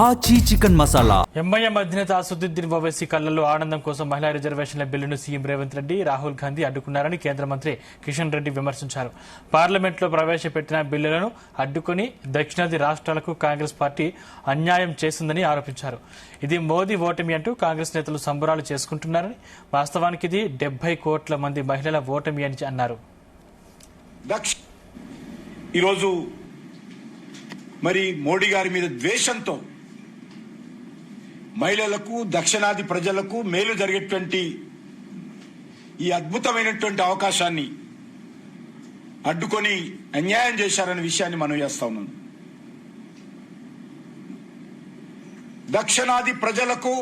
ఆచి chicken masala. MIM అధినేత అసదుద్దీన్ ఓవైసీ కళ్లలో ఆనందం కోసం మహిళా రిజర్వేషన్ల బిల్లును సీఎం రేవంత్ రెడ్డి, రాహుల్ గాంధీ అడ్డుకున్నారని కేంద్ర మంత్రి కిషన్ రెడ్డి విమర్శించారు. పార్లమెంట్లో ప్రవేశపెట్టిన బిల్లులను అడ్డుకుని దక్షిణాది రాష్ట్రాలకు కాంగ్రెస్ పార్టీ అన్యాయం చేసిందని ఆరోపించారు. ఇది మోదీ ఓటమి అంటూ కాంగ్రెస్ నేతలు సంబరాలు చేసుకుంటున్నారని, వాస్తవానికి ఇది 70 కోట్ల మంది మహిళల ఓటమి అని అన్నారు. ఈరోజు మరి మోడీ గారి మీద ద్వేషంతో మహిళలకు, దక్షిణాది ప్రజలకు మేలు జరిగేటువంటి ఈ అద్భుతమైనటువంటి అవకాశాన్ని అడ్డుకొని అన్యాయం చేశారనే విషయాన్ని మనం చేస్తా ఉన్నాం. దక్షిణాది ప్రజలకు,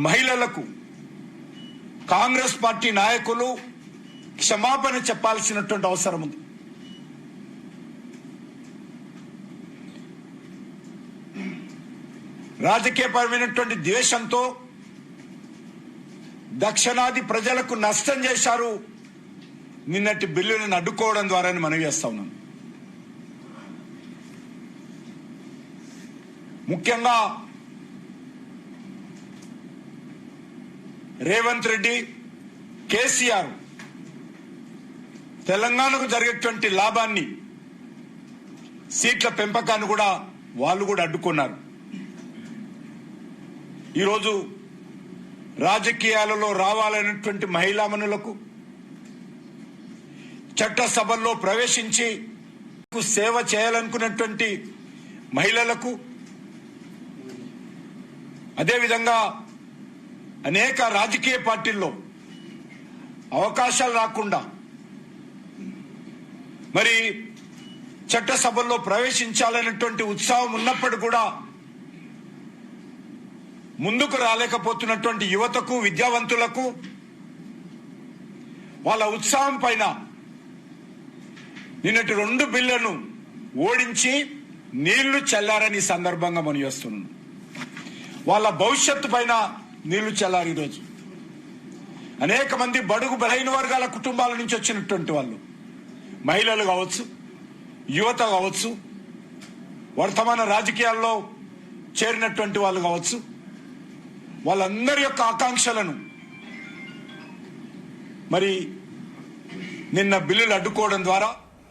మహిళలకు కాంగ్రెస్ పార్టీ నాయకులు క్షమాపణ చెప్పాల్సినటువంటి అవసరం ఉంది. రాజకీయపరమైనటువంటి ద్వేషంతో దక్షిణాది ప్రజలకు నష్టం చేశారు నిన్నటి బిల్లులను అడ్డుకోవడం ద్వారా మనం చేస్తా ఉన్నాం. ముఖ్యంగా రేవంత్ రెడ్డి, కేసీఆర్ తెలంగాణకు జరిగేటువంటి లాభాన్ని, సీట్ల పెంపకాన్ని కూడా వాళ్ళు కూడా అడ్డుకున్నారు. ఈరోజు రాజకీయాలలో రావాలనేటువంటి మహిళామణులకు, చట్టసభల్లో ప్రవేశించి సేవ చేయాలనుకున్నటువంటి మహిళలకు, అదేవిధంగా అనేక రాజకీయ పార్టీల్లో అవకాశాలు రాకుండా మరి చట్టసభల్లో ప్రవేశించాలనేటువంటి ఉత్సాహం ఉన్నప్పుడు కూడా ముందుకు రాలేకపోతున్నటువంటి యువతకు, విద్యావంతులకు వాళ్ళ ఉత్సాహం పైన నిన్నటి 2 బిల్లులను ఓడించి నీళ్లు చల్లారని సందర్భంగా మనం చేస్తున్నాం. వాళ్ళ భవిష్యత్తు పైన నీళ్లు చల్లారు. ఈరోజు అనేక మంది బడుగు బలహీన వర్గాల కుటుంబాల నుంచి వచ్చినటువంటి వాళ్ళు, మహిళలు కావచ్చు, యువత కావచ్చు, వర్తమాన రాజకీయాల్లో చేరినటువంటి వాళ్ళు కావచ్చు, వాళ్ళందరి యొక్క ఆకాంక్షలను మరి నిన్న బిల్లులు అడ్డుకోవడం ద్వారా